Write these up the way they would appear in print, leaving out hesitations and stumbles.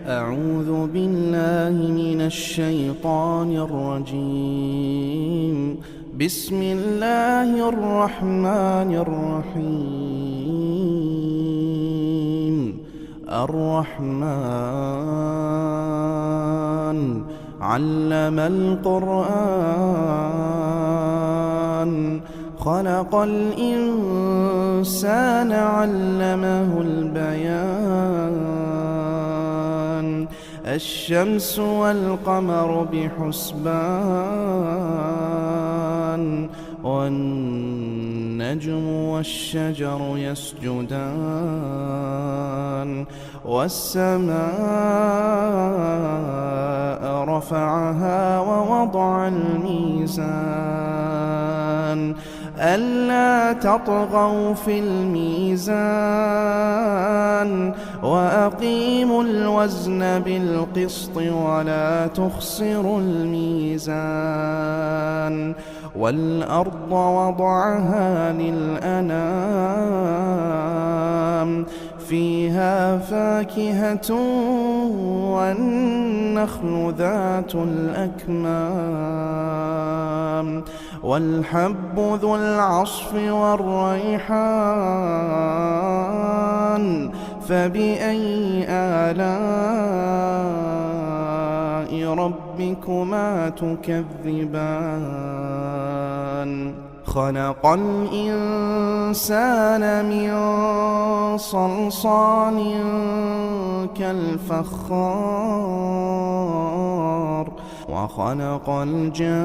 أعوذ بالله من الشيطان الرجيم. بسم الله الرحمن الرحيم. الرحمن علم القرآن، خلق الإنسان علمه البيان. الشمس والقمر بحسبان، والنجم والشجر يسجدان. والسماء رفعها ووضع الميزان، ألا تطغوا في الميزان، وأقيموا الوزن بالقسط ولا تخسروا الميزان. والأرض وضعها للأنام، فيها فاكهة والنخل ذات الأكمام، والحب ذو العصف والريحان. فبأي آلاء ربكما تكذبان؟ خلق الإنسان من صلصال كالفخار، وخلق الجان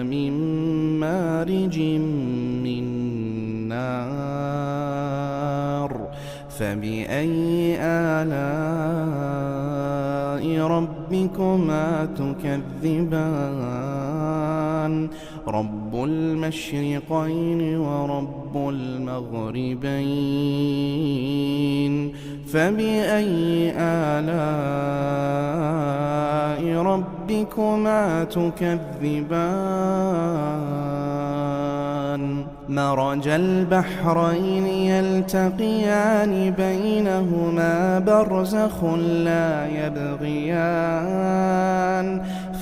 من مارج من نار. فبأي آلاء ربكما تكذبان؟ رب المشرقين ورب المغربين. فبأي آلاء ربكما تكذبان؟ مرج البحرين يلتقيان، بينهما برزخ لا يبغيان.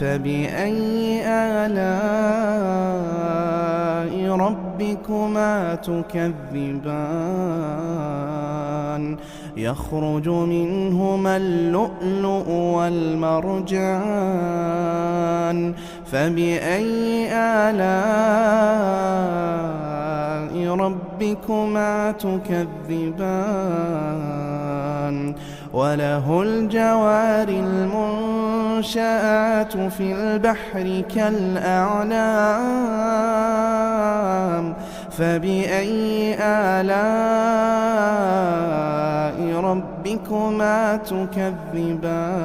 فبأي آلاء ربكما تكذبان؟ يخرج منهما اللؤلؤ والمرجان. فبأي آلاء ربكما تكذبان؟ وله الجوار المنشآت في البحر كالأعلام. فبأي آلاء ربكما تكذبان؟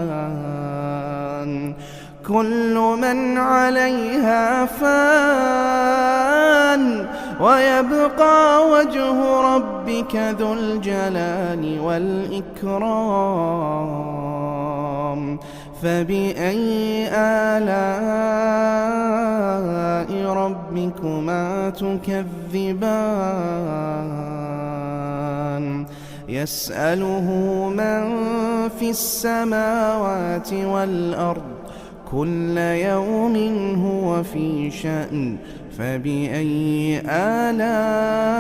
كل من عليها فان، ويبقى وجه ربك ذو الجلال والإكرام. فبأي آلاء ربكما تكذبان؟ يسأله من في السماوات والأرض، كل يوم هو في شأن. فبأي آلاء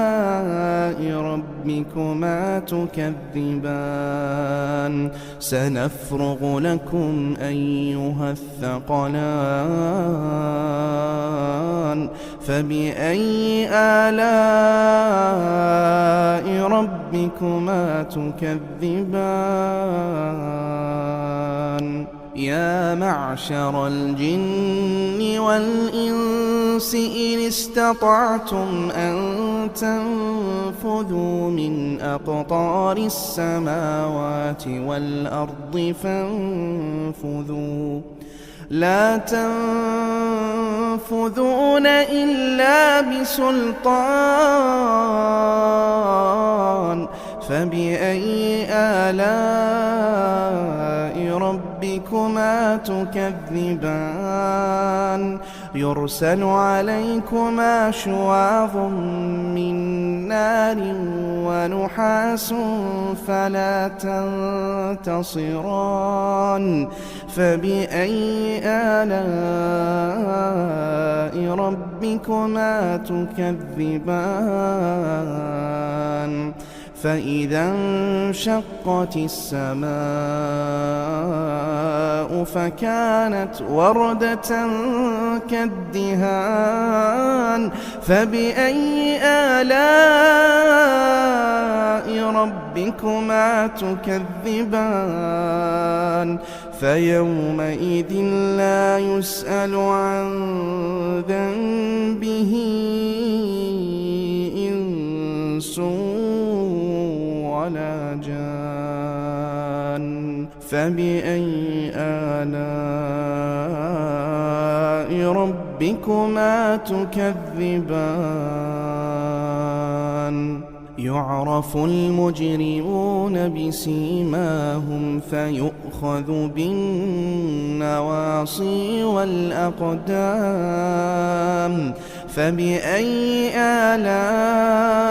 ربكما تكذبان؟ سنفرغ لكم أيها الثقلان. فبأي آلاء ربكما تكذبان؟ يا معشر الجن والإنس إن استطعتم أن تنفذوا من أقطار السماوات والأرض فانفذوا، لا تنفذون إلا بسلطان. فبأي آلاء ربكما ربكما تكذبان يرسل عليكما شواظ من نار ونحاس فلا تنتصران فبأي آلاء ربكما تكذبان فإذا انشقت السماء فكانت وردة كالدهان فبأي آلاء ربكما تكذبان فيومئذ لا يسأل عن ذنبه إنس ولا جان فبأي آلاء ربكما تكذبان يعرف المجرمون بسيماهم فيؤخذ بالنواصي والأقدام فبأي آلاء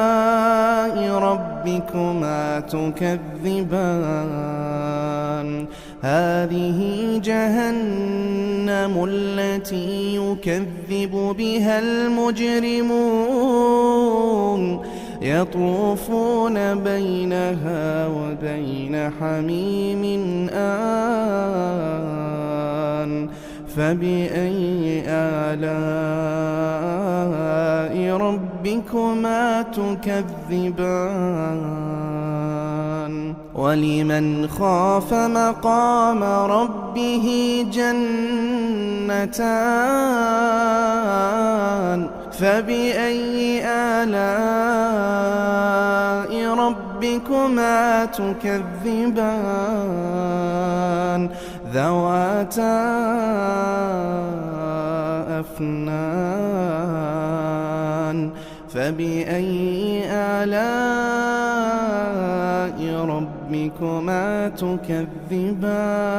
ربكما تكذبان هذه جهنم التي يكذب بها المجرمون يطوفون بينها وبين حميم آن فبأي آلاء ربكما تكذبان ولمن خاف مقام ربه جنتان فبأي آلاء ربكما تكذبان ذواتا أفنان فبأي آلاء ربكما تكذبان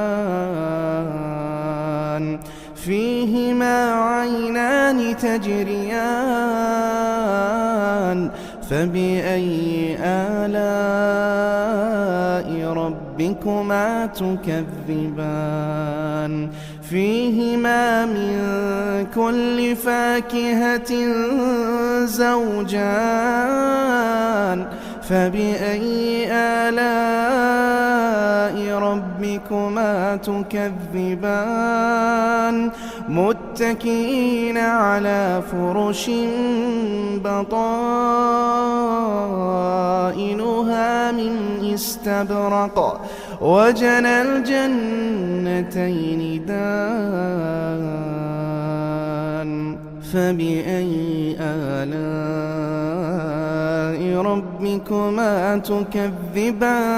فيهما عينان تجريان فبأي آلاء ربكما تكذبان فيهما من كل فاكهة زوجان فبأي آلاء ربكما تكذبان متكئين على فرش بطائنها من استبرق وجنى الجنتين دان فبأي آلاء ربكما تكذبان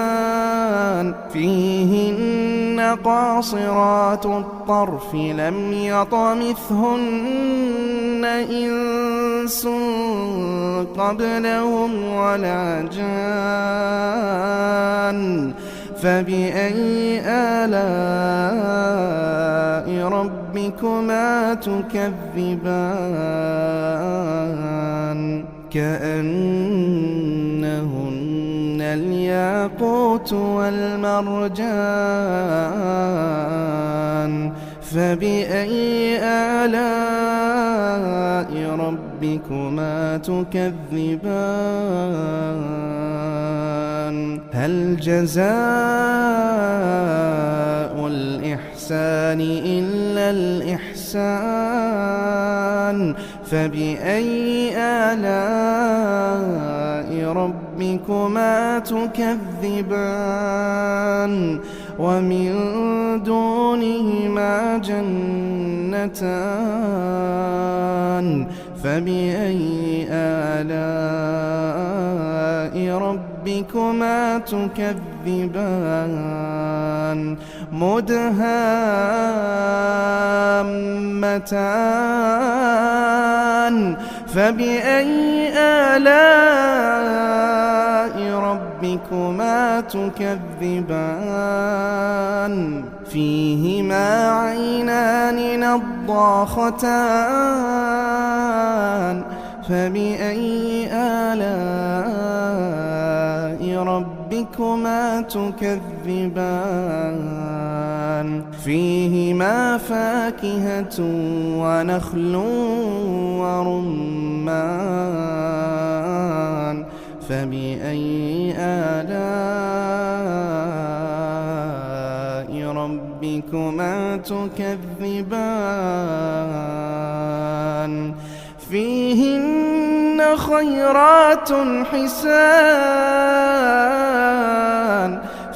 فيهن قاصرات الطرف لم يطمثهن إنس قبلهم ولا جان فبأي آلاء ربكما تكذبان كأنهن الياقوت والمرجان فبأي آلاء ربكما تكذبان هل جزاء الإحسان إلا الإحسان فبأي آلاء ربكما تكذبان ومن دونهما جنتان فبأي آلاء ربكما تكذبان مدهامتان فبأي آلاء ربكما تكذبان فيهما عينان نضاختان فبأي آلاء ربكما تكذبان فيهما فاكهة ونخل ورمان فبأي آلاء ربكما تكذبان فيهن خيرات حسان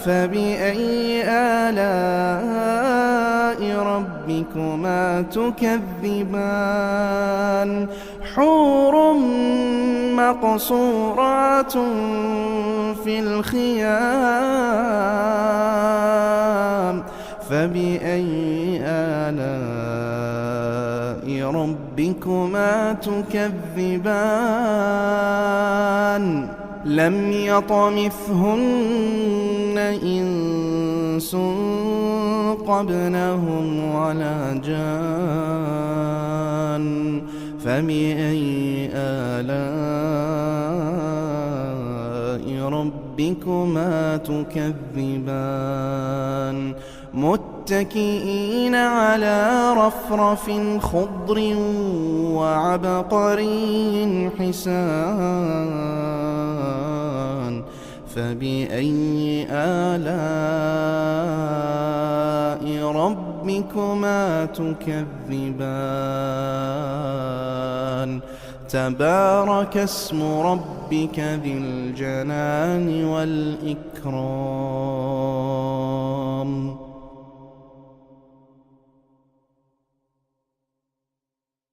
فبأي آلاء ربكما تكذبان حور مقصورات في الخيام فبأي آلاء ربكما تكذبان لم يطمثهن إنس قبلهم ولا جان فبأي آلاء ربكما تكذبان متكئين على رفرف خضر وعبقري حسان فبأي آلاء ربكما تكذبان تبارك اسم ربك ذي الجلال والإكرام